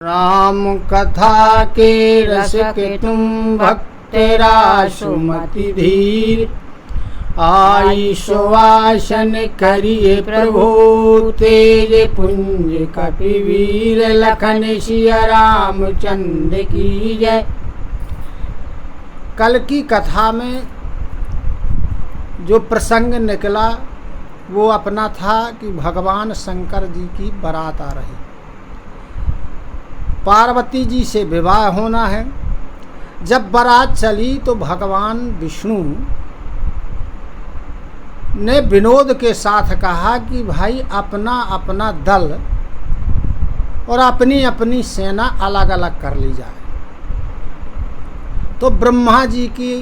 राम कथा के रस के तुम भक्त रासुमति धीर, आई सुवासन करिए प्रभु तेज पुंज कपिवीर, लखन सिया रामचंद्र की जय। कल की कथा में जो प्रसंग निकला वो अपना था कि भगवान शंकर जी की बारात आ रही, पार्वती जी से विवाह होना है। जब बारात चली तो भगवान विष्णु ने विनोद के साथ कहा कि भाई अपना अपना दल और अपनी अपनी सेना अलग अलग कर ली जाए। तो ब्रह्मा जी की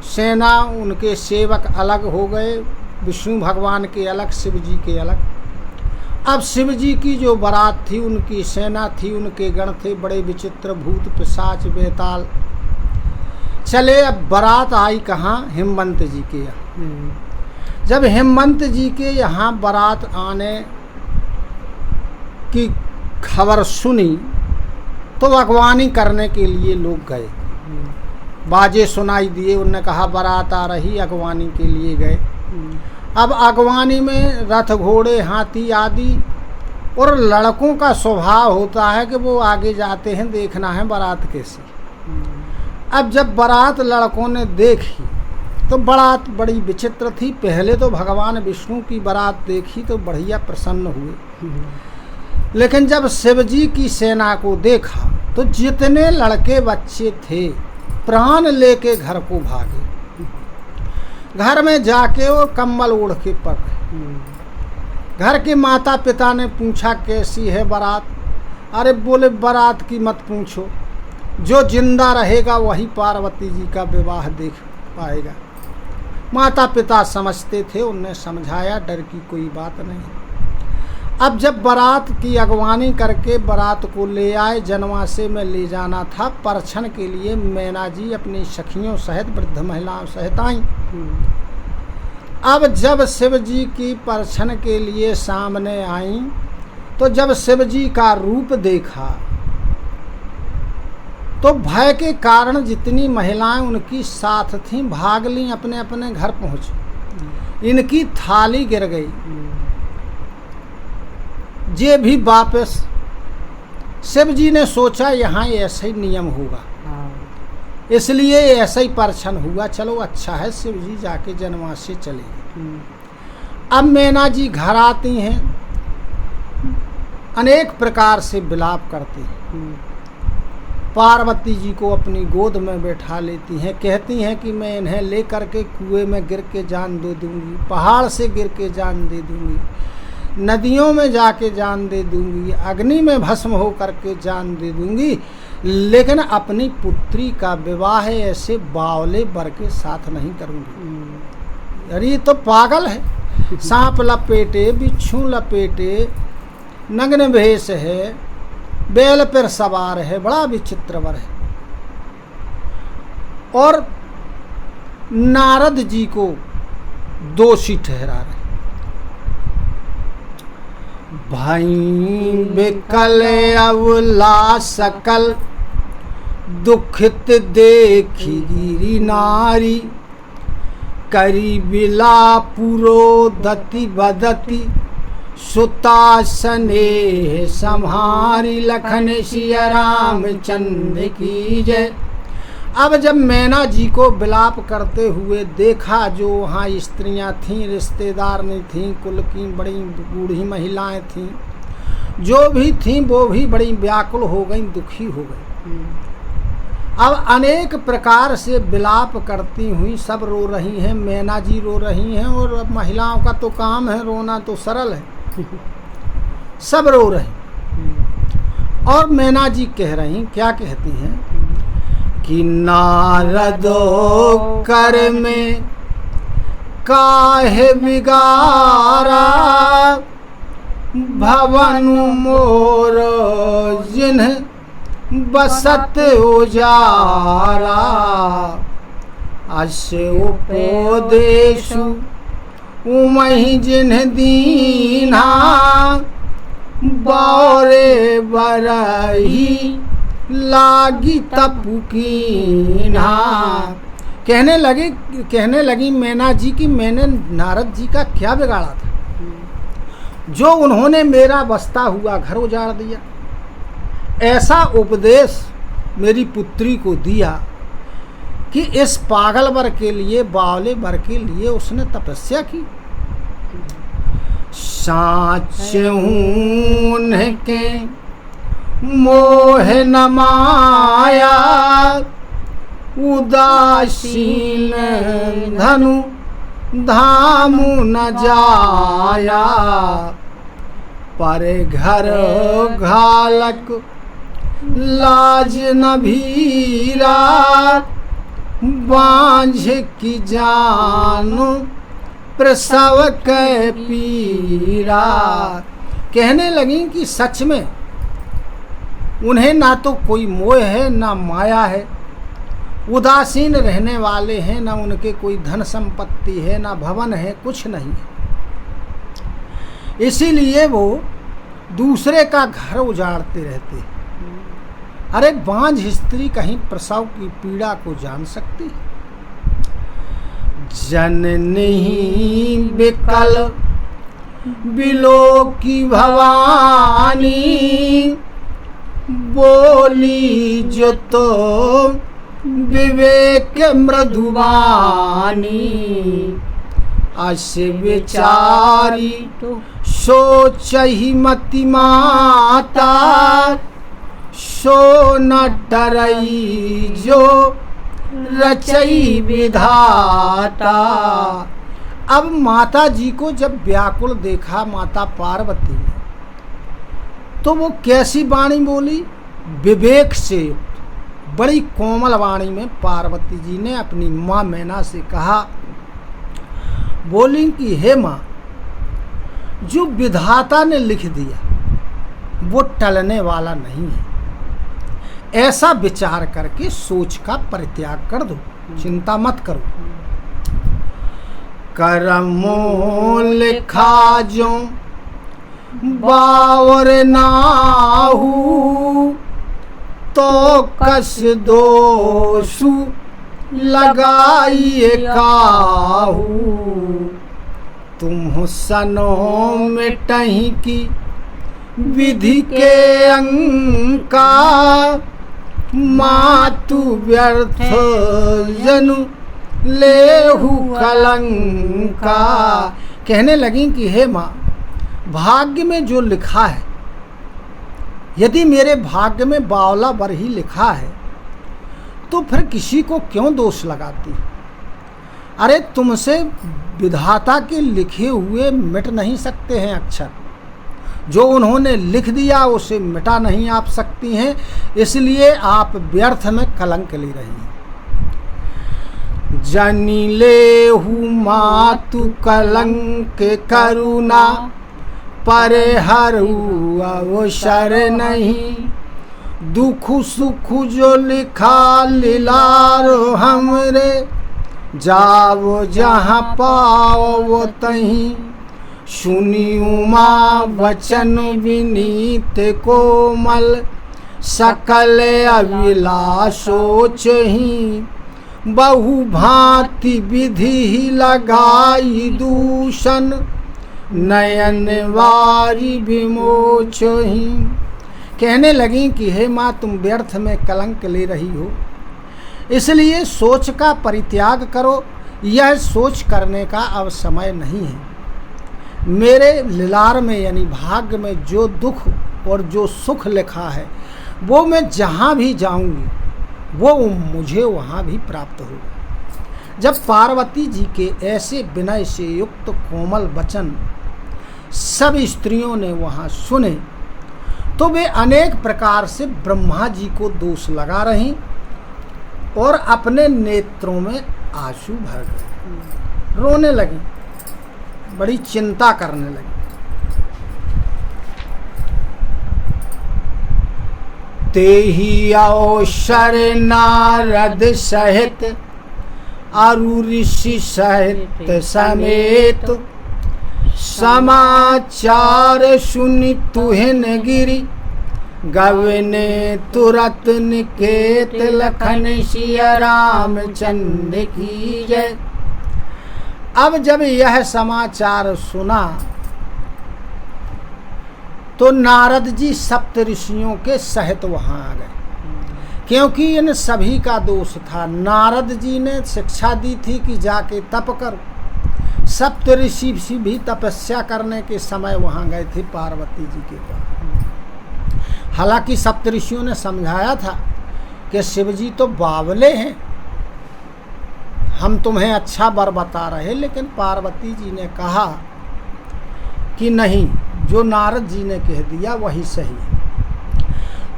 सेना, उनके सेवक अलग हो गए, विष्णु भगवान के अलग, शिव जी के अलग। अब शिव जी की जो बारात थी, उनकी सेना थी, उनके गण थे, बड़े विचित्र भूत पिशाच बेताल। चले अब बारात आई कहाँ? हिमवंत जी के यहाँ। जब हिमवंत जी के यहाँ बारात आने की खबर सुनी तो अगवानी करने के लिए लोग गए, बाजे सुनाई दिए, उन्होंने कहा बारात आ रही, अगवानी के लिए गए। अब अगवानी में रथ घोड़े हाथी आदि, और लड़कों का स्वभाव होता है कि वो आगे जाते हैं, देखना है बारात कैसी। अब जब बारात लड़कों ने देखी तो बारात बड़ी विचित्र थी। पहले तो भगवान विष्णु की बारात देखी तो बढ़िया प्रसन्न हुए, लेकिन जब शिव जी की सेना को देखा तो जितने लड़के बच्चे थे प्राण लेके घर को भागे। घर में जाके वो कंबल ओढ़ के पड़ गए। घर के माता पिता ने पूछा कैसी है बारात? अरे बोले बारात की मत पूछो, जो जिंदा रहेगा वही पार्वती जी का विवाह देख पाएगा। माता पिता समझते थे, उन्हें समझाया डर की कोई बात नहीं। अब जब बारात की अगवानी करके बारात को ले आए, जनवासे में ले जाना था परछन के लिए, मैना जी अपनी सखियों सहित वृद्ध महिलाओं सहित आई। अब जब शिव जी की परछन के लिए सामने आई तो जब शिव जी का रूप देखा तो भय के कारण जितनी महिलाएं उनकी साथ थीं भाग लीं, अपने अपने घर पहुंची। इनकी थाली गिर गई, ये भी वापस। शिव जी ने सोचा यहाँ ऐसा ही नियम होगा, इसलिए ऐसा ही परछन हुआ। चलो अच्छा है, शिव जी जाके जनवास से चले गए। अब मैना जी घर आती हैं, अनेक प्रकार से विलाप करती हैं, पार्वती जी को अपनी गोद में बैठा लेती हैं, कहती हैं कि मैं इन्हें लेकर के कुएं में गिर के जान दे दूंगी, पहाड़ से गिर के जान दे दूंगी, नदियों में जाके जान दे दूंगी, अग्नि में भस्म हो करके जान दे दूंगी, लेकिन अपनी पुत्री का विवाह ऐसे बावले वर के साथ नहीं करूंगी। अरे ये तो पागल है, सांप लपेटे, बिच्छू लपेटे, नग्न भेष है, बैल पर सवार है, बड़ा विचित्र वर है। और नारद जी को दोषी ठहरा रहे। भाई बिकल अवला सकल, दुखित देखी गिरी नारी, करी बिला पुरो दति बदती, सुता स्नेह सम्हारी, लखन सिया रामचंद्र की जय। अब जब मैना जी को विलाप करते हुए देखा, जो वहाँ स्त्रियाँ थीं, रिश्तेदार नहीं थीं, कुल की बड़ी बूढ़ी महिलाएं थीं, जो भी थीं वो भी बड़ी व्याकुल हो गई, दुखी हो गई। अब अनेक प्रकार से विलाप करती हुई सब रो रही हैं, मैना जी रो रही हैं, और महिलाओं का तो काम है रोना, तो सरल है, सब रो रही। और मैना जी कह रही, क्या कहती हैं कि नारदो कर में काहे बिगारा, भवन मोर जिन्ह बसत उजारा, अस उपदेशु उमहि जिन्ह दीन्हा, बारे बरही लागी तपु कीन्हा। कहने लगी मैना जी कि मैंने नारद जी का क्या बिगाड़ा था जो उन्होंने मेरा बसता हुआ घर उजाड़ दिया। ऐसा उपदेश मेरी पुत्री को दिया कि इस पागल वर के लिए, बावले वर के लिए उसने तपस्या की। साच उनके मोह न माया, उदासीन धनु धामु न जाया। पर घर घालक लाज न भीरा, बांझ की जानो प्रसव के पीरा। कहने लगी कि सच में उन्हें ना तो कोई मोह है ना माया है, उदासीन रहने वाले हैं, ना उनके कोई धन संपत्ति है, ना भवन है, कुछ नहीं है। इसीलिए वो दूसरे का घर उजाड़ते रहते हैं। अरे बांझ स्त्री कहीं प्रसव की पीड़ा को जान सकती है? जननी बिकल बिलो की भवानी, बोली जो तो विवेक मृदुवानी। अस विचारी सोच ही मति माता, सो न डरई जो रचई विधाता। अब माता जी को जब व्याकुल देखा माता पार्वती ने, तो वो कैसी वाणी बोली? विवेक से युक्त बड़ी कोमल वाणी में पार्वती जी ने अपनी माँ मैना से कहा, बोली कि हे माँ, जो विधाता ने लिख दिया वो टलने वाला नहीं है। ऐसा विचार करके सोच का परित्याग कर दो, चिंता मत करो। करमो लिखा जो बावर नाहू, तो कस दोषु लगाइए काहू। तुम सनो मिटही की विधि के अंका, मातु व्यर्थ जनु लेहु कलंका। कहने लगी कि हे माँ, भाग्य में जो लिखा है, यदि मेरे भाग्य में बावला वर ही लिखा है तो फिर किसी को क्यों दोष लगाती? अरे तुमसे विधाता के लिखे हुए मिट नहीं सकते हैं अक्षर, जो उन्होंने लिख दिया उसे मिटा नहीं आप सकती हैं, इसलिए आप व्यर्थ में कलंक ले रही हैं। जनी लेहु मातु कलंक करुणा, पर हरू अवसर नहीं। दुख सुख जो लिखा लीलारो हमरे, जाओ जहाँ पाओ वो तहीं। सुनी उमा वचन विनीत कोमल, सकल अभिलाषोच ही। बहु भांति विधि ही लगाई दूषण, नयन वारी विमोच ही। कहने लगी कि हे माँ, तुम व्यर्थ में कलंक ले रही हो, इसलिए सोच का परित्याग करो। यह सोच करने का अब समय नहीं है। मेरे लिलार में यानी भाग्य में जो दुख और जो सुख लिखा है वो मैं जहाँ भी जाऊँगी वो मुझे वहाँ भी प्राप्त होगा। जब पार्वती जी के ऐसे विनय से युक्त कोमल वचन सब स्त्रियों ने वहाँ सुने तो वे अनेक प्रकार से ब्रह्मा जी को दोष लगा रही और अपने नेत्रों में आंसू भर गए, रोने लगी, बड़ी चिंता करने लगी। तेहि अवसर नारद सहित अरु ऋषि सहित समेत, समाचार सुनि तुहिन गिरी, गवने तुरत निकेत लखन सिया रामचंद्र की जय। अब जब यह समाचार सुना तो नारद जी सप्त ऋषियों के सहित वहां आ गए, क्योंकि इन सभी का दोष था। नारद जी ने शिक्षा दी थी कि जाके तप करो। सप्त ऋषि भी तपस्या करने के समय वहां गए थे पार्वती जी के पास। हालांकि सप्त ऋषियों ने समझाया था कि शिव जी तो बावले हैं, हम तुम्हें अच्छा वर बता रहे, लेकिन पार्वती जी ने कहा कि नहीं, जो नारद जी ने कह दिया वही सही है।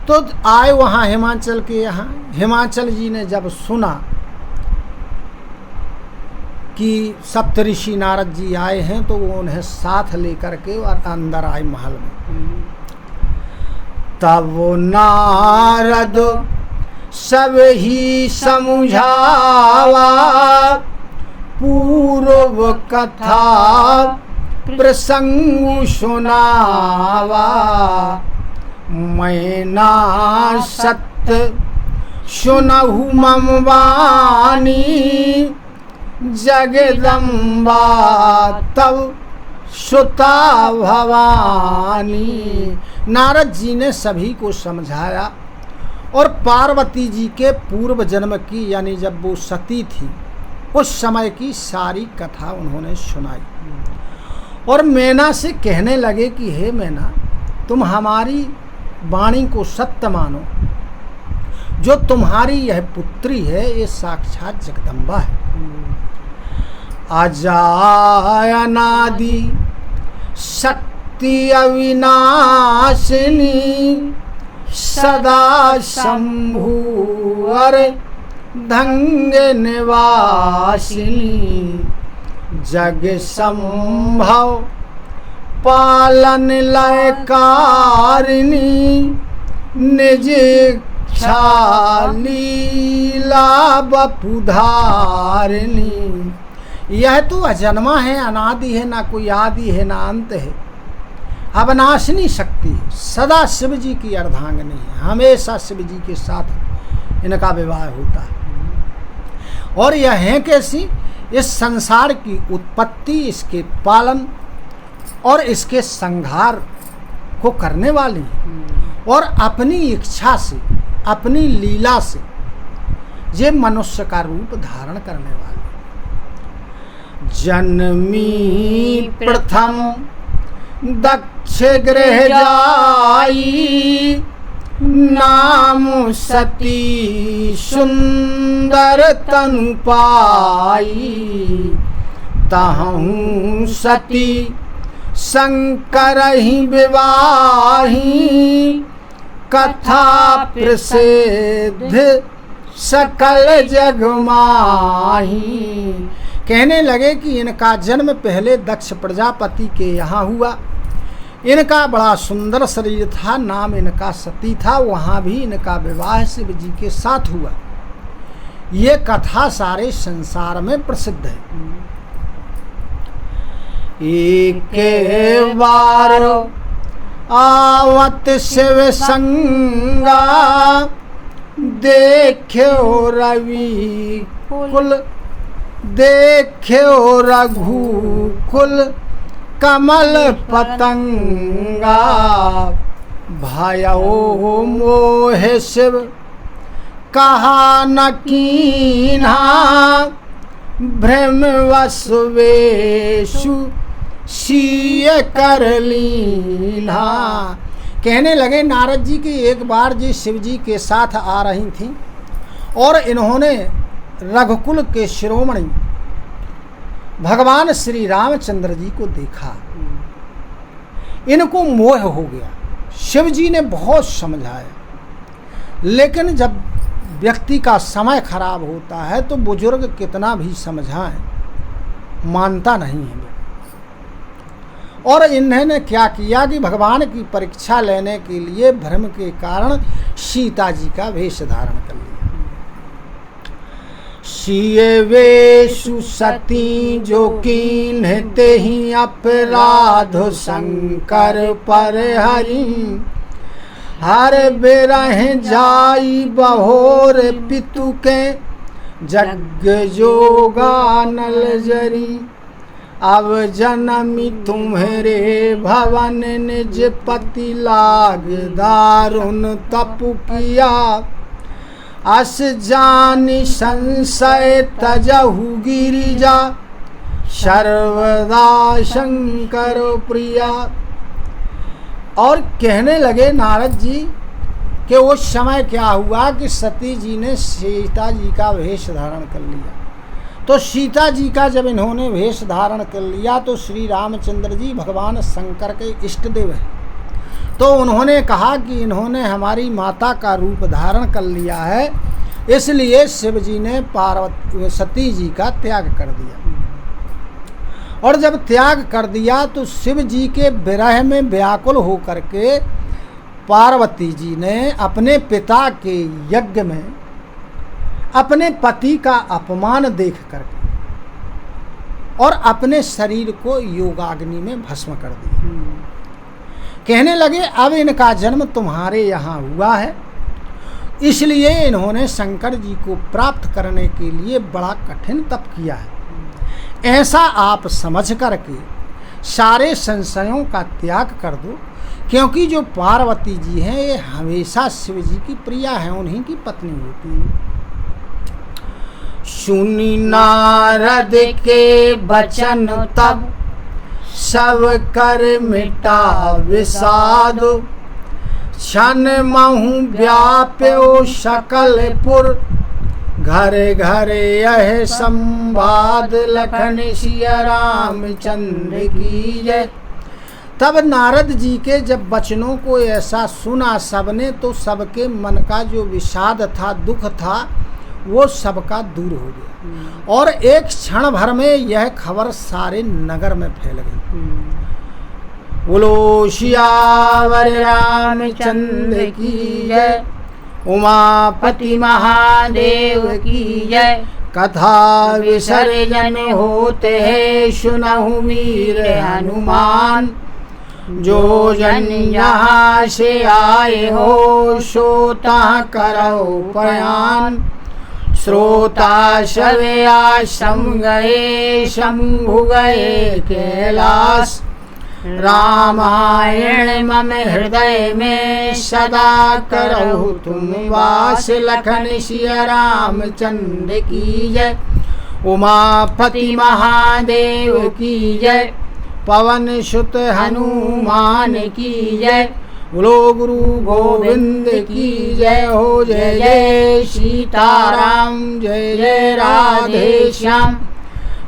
तो आए वहाँ हिमाचल के यहाँ। हिमाचल जी ने जब सुना कि सप्तऋषि नारद जी आए हैं तो वो उन्हें साथ लेकर के और अंदर आए महल में। तब वो नारद सब ही समझावा, पूर्व कथा प्रसंग सुनावा। मैं ना सत्य सुनहु मम वाणी, जगदम्बा तब सुता भवानी। नारद जी ने सभी को समझाया और पार्वती जी के पूर्व जन्म की, यानी जब वो सती थी उस समय की सारी कथा उन्होंने सुनाई। और मैना से कहने लगे कि हे मैना, तुम हमारी वाणी को सत्य मानो। जो तुम्हारी यह पुत्री है ये साक्षात जगदम्बा है। अजाय अनादि शक्ति अविनाशिनी, सदा शंभु अर धंग निवासिनी। जग संभव पालन लयकारिणी, निज इच्छा लीला बपुधारिणी। यह तो अजन्मा है, अनादि है, ना कोई आदि है ना अंत है, अविनाशिनी शक्ति है, सदा शिव जी की अर्धांगिनी है। हमेशा शिव जी के साथ इनका विवाह होता है। और यह है कैसी? इस संसार की उत्पत्ति, इसके पालन और इसके संहार को करने वाली है। और अपनी इच्छा से, अपनी लीला से ये मनुष्य का रूप धारण करने वाली। जन्मी प्रथम दक्ष गृह जाई, नाम सती सुंदर तनु पाई। तहु सती शंकर ही विवाही, कथा प्रसिद्ध सकल जग माही। कहने लगे कि इनका जन्म पहले दक्ष प्रजापति के यहाँ हुआ। इनका बड़ा सुंदर शरीर था, नाम इनका सती था। वहाँ भी इनका विवाह शिव जी के साथ हुआ। ये कथा सारे संसार में प्रसिद्ध है। एक बार आवत शिव संगा, देख्यो रवि कुल, देख्यो रघुकुल, कमल पतंगा। भयो मोह शिव कहा न कीन्हा, भ्रम वसवेशु सीय कर लीन्हा। कहने लगे नारद जी की एक बार जी शिव जी के साथ आ रही थी और इन्होंने रघुकुल के शिरोमणि भगवान श्री रामचंद्र जी को देखा। इनको मोह हो गया। शिव जी ने बहुत समझाया, लेकिन जब व्यक्ति का समय खराब होता है तो बुजुर्ग कितना भी समझाएं मानता नहीं है। और इन्होंने क्या किया कि भगवान की परीक्षा लेने के लिए भ्रम के कारण सीता जी का वेश धारण कर लिया। सिए वेशु सती जो कीन्हते ही अपराध शंकर पर हरि हर बेरह जाई बहोर पितु के जग जोगा नल जरी अब जनमी तुम्हारे भवन निज पति लाग दारुण तपु किया अस जानि संशय तजहु गिरिजा सर्वदा शंकर प्रिया। और कहने लगे नारद जी कि उस समय क्या हुआ कि सती जी ने सीता जी का वेश धारण कर लिया। तो सीता जी का जब इन्होंने वेश धारण कर लिया तो श्री रामचंद्र जी भगवान शंकर के इष्ट देव हैं, तो उन्होंने कहा कि इन्होंने हमारी माता का रूप धारण कर लिया है, इसलिए शिव जी ने पार्वती सती जी का त्याग कर दिया। और जब त्याग कर दिया तो शिव जी के विरह में व्याकुल होकर के पार्वती जी ने अपने पिता के यज्ञ में अपने पति का अपमान देख करके और अपने शरीर को योगाग्नि में भस्म कर दिया। कहने लगे अब इनका जन्म तुम्हारे यहाँ हुआ है, इसलिए इन्होंने शंकर जी को प्राप्त करने के लिए बड़ा कठिन तप किया है। ऐसा आप समझ करके सारे संशयों का त्याग कर दो, क्योंकि जो पार्वती जी हैं ये हमेशा शिव जी की प्रिया हैं, उन्हीं की पत्नी होती है। सुनी नारद के वचन तब सब कर मिटा विषाद क्षण महु व्याप्यो सकल पुर घरे घरे यह संवाद लखन सिया रामचंद्र की जय। तब नारद जी के जब वचनों को ऐसा सुना सबने तो सबके मन का जो विषाद था, दुख था, वो सबका दूर हो गया और एक क्षण भर में यह खबर सारे नगर में फैल गई। बोलो सियावर रामचंद्र की जय, उमापति महादेव की जय। कथा विसर्जन होते है सुनहु वीर हनुमान, जो जन यहाँ से आए हो सोता करो प्रयाण। श्रोता सवे आश्रम गए शंभु गए कैलाश, रामायण मम हृदय में सदा करो तुम वास। लखन सिया रामचंद्र की जय, उमापति महादेव की जय, पवन सुत हनुमान की जय। बोलो गुरु गोविंद की जय हो। जय जय सीताराम, जय जय राधे श्याम।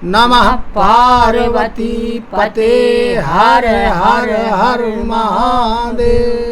नमः पार्वती पते हर हर हर महादेव।